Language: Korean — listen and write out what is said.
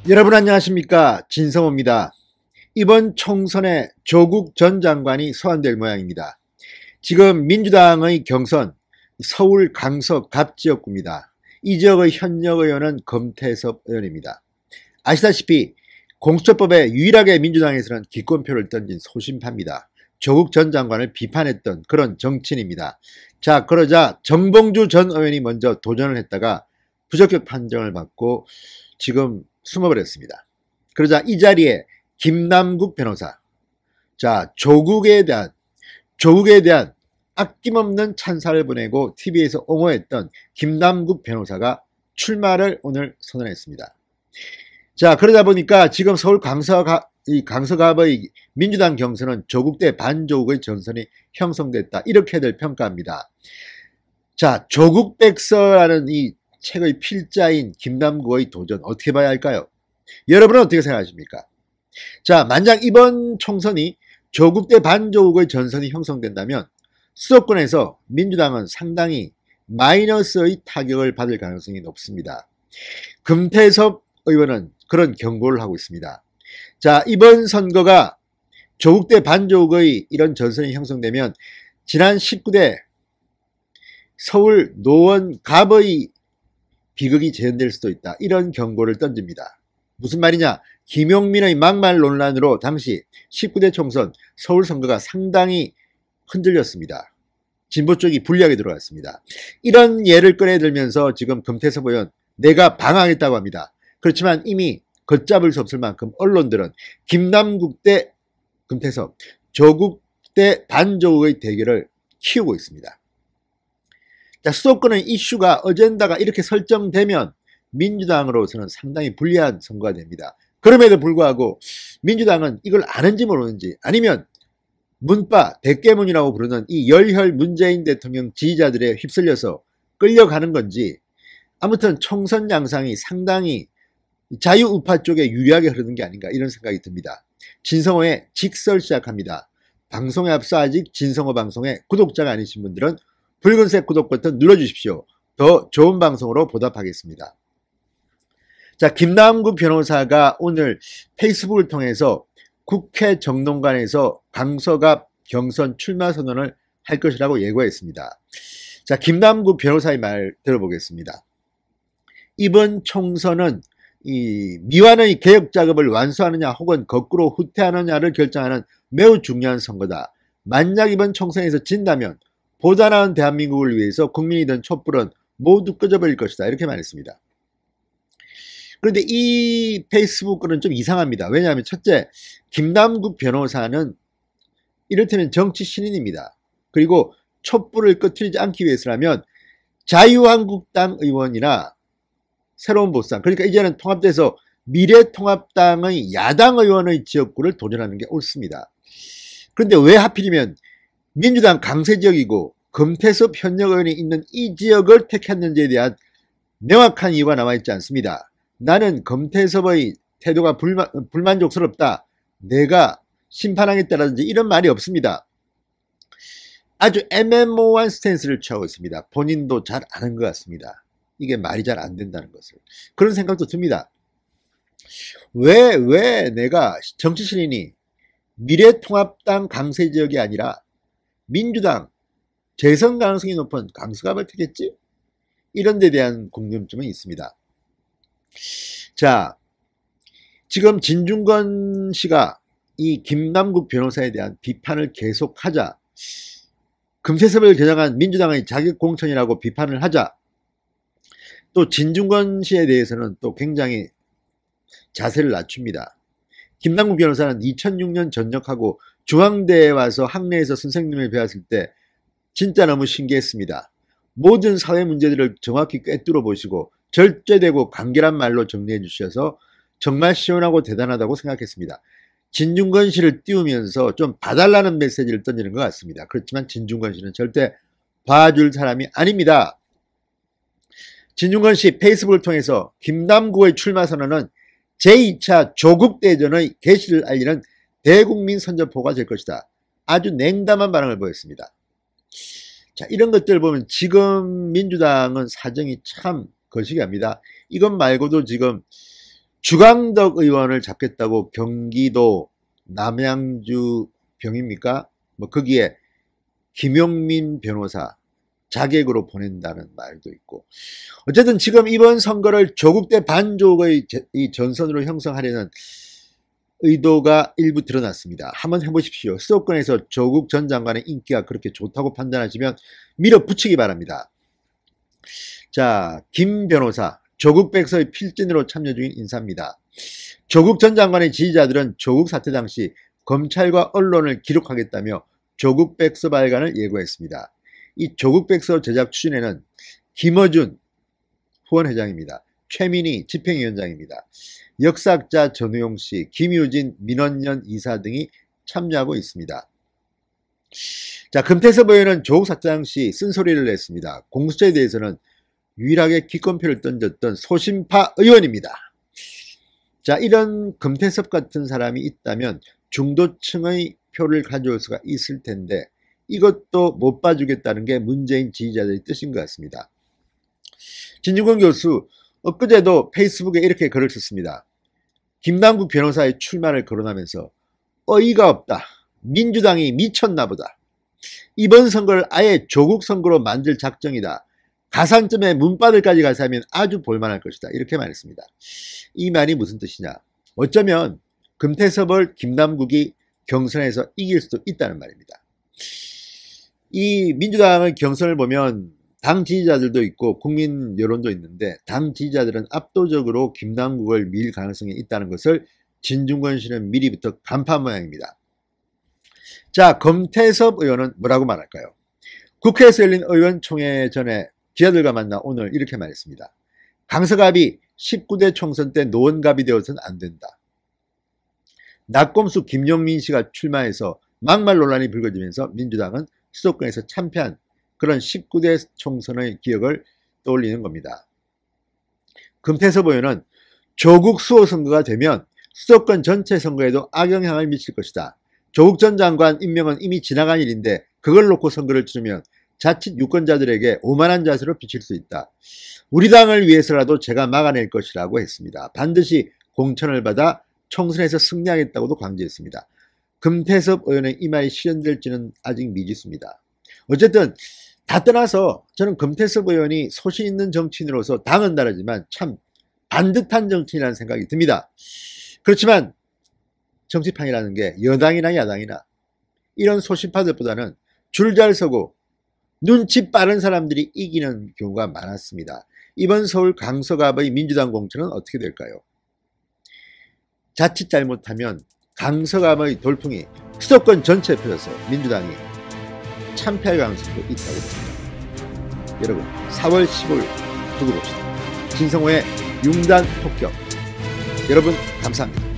여러분 안녕하십니까, 진성호입니다. 이번 총선에 조국 전 장관이 소환될 모양입니다. 지금 민주당의 경선 서울 강서 갑지역구입니다. 이 지역의 현역 의원은 금태섭 의원입니다. 아시다시피 공수처법에 유일하게 민주당에서는 기권표를 던진 소심파입니다. 조국 전 장관을 비판했던 그런 정치인입니다. 자, 그러자 정봉주 전 의원이 먼저 도전을 했다가 부적격 판정을 받고 지금 숨어버렸습니다. 그러자 이 자리에 김남국 변호사, 자, 조국에 대한 아낌없는 찬사를 보내고 TV에서 옹호했던 김남국 변호사가 출마를 오늘 선언했습니다. 자, 그러다 보니까 지금 서울 강서갑의 민주당 경선은 조국 대 반조국의 전선이 형성됐다, 이렇게들 평가합니다. 자, 조국백서라는 이 책의 필자인 김남국의 도전 어떻게 봐야 할까요? 여러분은 어떻게 생각하십니까? 자, 만약 이번 총선이 조국 대 반조국의 전선이 형성된다면 수도권에서 민주당은 상당히 마이너스의 타격을 받을 가능성이 높습니다. 금태섭 의원은 그런 경고를 하고 있습니다. 자, 이번 선거가 조국 대 반조국의 이런 전선이 형성되면 지난 19대 서울 노원 갑의 비극이 재현될 수도 있다, 이런 경고를 던집니다. 무슨 말이냐? 김용민의 막말 논란으로 당시 19대 총선 서울 선거가 상당히 흔들렸습니다. 진보 쪽이 불리하게 들어왔습니다. 이런 예를 꺼내들면서 지금 금태섭 의원, 내가 방황했다고 합니다. 그렇지만 이미 걷잡을 수 없을 만큼 언론들은 김남국 대 금태섭, 조국 대 반조국의 대결을 키우고 있습니다. 자, 수도권의 이슈가, 어젠다가 이렇게 설정되면 민주당으로서는 상당히 불리한 선거가 됩니다. 그럼에도 불구하고 민주당은 이걸 아는지 모르는지, 아니면 문바, 대깨문이라고 부르는 이 열혈 문재인 대통령 지지자들에 휩쓸려서 끌려가는 건지, 아무튼 총선 양상이 상당히 자유우파 쪽에 유리하게 흐르는 게 아닌가, 이런 생각이 듭니다. 진성호의 직설 시작합니다. 방송에 앞서 아직 진성호 방송의 구독자가 아니신 분들은 붉은색 구독 버튼 눌러주십시오. 더 좋은 방송으로 보답하겠습니다. 자, 김남국 변호사가 오늘 페이스북을 통해서 국회 정론관에서 강서갑 경선 출마 선언을 할 것이라고 예고했습니다. 자, 김남국 변호사의 말 들어보겠습니다. 이번 총선은 이 미완의 개혁 작업을 완수하느냐 혹은 거꾸로 후퇴하느냐를 결정하는 매우 중요한 선거다. 만약 이번 총선에서 진다면 보다 나은 대한민국을 위해서 국민이든 촛불은 모두 꺼져버릴 것이다, 이렇게 말했습니다. 그런데 이 페이스북 글은 좀 이상합니다. 왜냐하면 첫째, 김남국 변호사는 이를테면 정치 신인입니다. 그리고 촛불을 꺼트리지 않기 위해서라면 자유한국당 의원이나 새로운 보상, 그러니까 이제는 통합돼서 미래통합당의 야당 의원의 지역구를 도전하는 게 옳습니다. 그런데 왜 하필이면 민주당 강세 지역이고 금태섭 현역 의원이 있는 이 지역을 택했는지에 대한 명확한 이유가 남아있지 않습니다. 나는 금태섭의 태도가 불만족스럽다, 내가 심판하겠다라든지 이런 말이 없습니다. 아주 애매모호한 스탠스를 취하고 있습니다. 본인도 잘 아는 것 같습니다. 이게 말이 잘 안 된다는 것을. 그런 생각도 듭니다. 왜 내가 정치 신인이 미래통합당 강세 지역이 아니라 민주당 재선 가능성이 높은 강서갑을 택했지? 이런 데 대한 궁금증은 있습니다. 자, 지금 진중권 씨가 이 김남국 변호사에 대한 비판을 계속하자, 금태섭을 겨냥한 민주당의 자격공천이라고 비판을 하자, 또 진중권 씨에 대해서는 또 굉장히 자세를 낮춥니다. 김남국 변호사는 2006년 전역하고 중앙대에 와서 학내에서 선생님을 배웠을 때 진짜 너무 신기했습니다. 모든 사회 문제들을 정확히 꿰뚫어 보시고 절제되고 간결한 말로 정리해 주셔서 정말 시원하고 대단하다고 생각했습니다. 진중권 씨를 띄우면서 좀 봐달라는 메시지를 던지는 것 같습니다. 그렇지만 진중권 씨는 절대 봐줄 사람이 아닙니다. 진중권 씨 페이스북을 통해서 김남국의 출마 선언은 제2차 조국 대전의 개시를 알리는 대국민 선전포가 될 것이다. 아주 냉담한 반응을 보였습니다. 자, 이런 것들 보면 지금 민주당은 사정이 참 거시기합니다. 이것 말고도 지금 주광덕 의원을 잡겠다고 경기도 남양주 병입니까? 뭐 거기에 김용민 변호사 자객으로 보낸다는 말도 있고, 어쨌든 지금 이번 선거를 조국 대 반조국의 이 전선으로 형성하려는 의도가 일부 드러났습니다. 한번 해보십시오. 수도권에서 조국 전 장관의 인기가 그렇게 좋다고 판단하시면 밀어붙이기 바랍니다. 자, 김 변호사, 조국 백서의 필진으로 참여 중인 인사입니다. 조국 전 장관의 지지자들은 조국 사태 당시 검찰과 언론을 기록하겠다며 조국 백서 발간을 예고했습니다. 이 조국 백서 제작 추진에는 김어준 후원회장입니다. 최민희 집행위원장입니다. 역사학자 전우용 씨, 김유진, 민원연 이사 등이 참여하고 있습니다. 자, 금태섭 의원은 조국 사태 당시 쓴소리를 냈습니다. 공수처에 대해서는 유일하게 기권표를 던졌던 소신파 의원입니다. 자, 이런 금태섭 같은 사람이 있다면 중도층의 표를 가져올 수가 있을 텐데 이것도 못 봐주겠다는 게 문재인 지지자들의 뜻인 것 같습니다. 진중권 교수 엊그제도 페이스북에 이렇게 글을 썼습니다. 김남국 변호사의 출마를 거론하면서 어이가 없다. 민주당이 미쳤나 보다. 이번 선거를 아예 조국 선거로 만들 작정이다. 가산점에 문바들까지 가서 하면 아주 볼만할 것이다. 이렇게 말했습니다. 이 말이 무슨 뜻이냐. 어쩌면 금태섭을 김남국이 경선에서 이길 수도 있다는 말입니다. 이 민주당의 경선을 보면 당 지지자들도 있고 국민 여론도 있는데 당 지지자들은 압도적으로 김남국을 밀 가능성이 있다는 것을 진중권 씨는 미리부터 간파한 모양입니다. 자, 금태섭 의원은 뭐라고 말할까요? 국회에서 열린 의원총회 전에 기자들과 만나 오늘 이렇게 말했습니다. 강서갑이 19대 총선 때 노원갑이 되어서는 안 된다. 낙검수 김용민 씨가 출마해서 막말 논란이 불거지면서 민주당은 수도권에서 참패한 그런 19대 총선의 기억을 떠올리는 겁니다. 금태섭 의원은 조국 수호 선거가 되면 수도권 전체 선거에도 악영향을 미칠 것이다. 조국 전 장관 임명은 이미 지나간 일인데 그걸 놓고 선거를 치르면 자칫 유권자들에게 오만한 자세로 비칠 수 있다. 우리 당을 위해서라도 제가 막아낼 것이라고 했습니다. 반드시 공천을 받아 총선에서 승리하겠다고도 강조했습니다. 금태섭 의원의 이 말이 실현될지는 아직 미지수입니다. 어쨌든 다 떠나서 저는 금태섭 의원이 소신 있는 정치인으로서 당은 다르지만 참 반듯한 정치인이라는 생각이 듭니다. 그렇지만 정치판이라는 게 여당이나 야당이나 이런 소신파들보다는 줄 잘 서고 눈치 빠른 사람들이 이기는 경우가 많았습니다. 이번 서울 강서갑의 민주당 공천은 어떻게 될까요? 자칫 잘못하면 강서갑의 돌풍이 수도권 전체에 펴져서 민주당이 참패할 가능성도 있다고 봅니다. 여러분 4월 15일 두고 봅시다. 진성호의 융단 폭격. 여러분 감사합니다.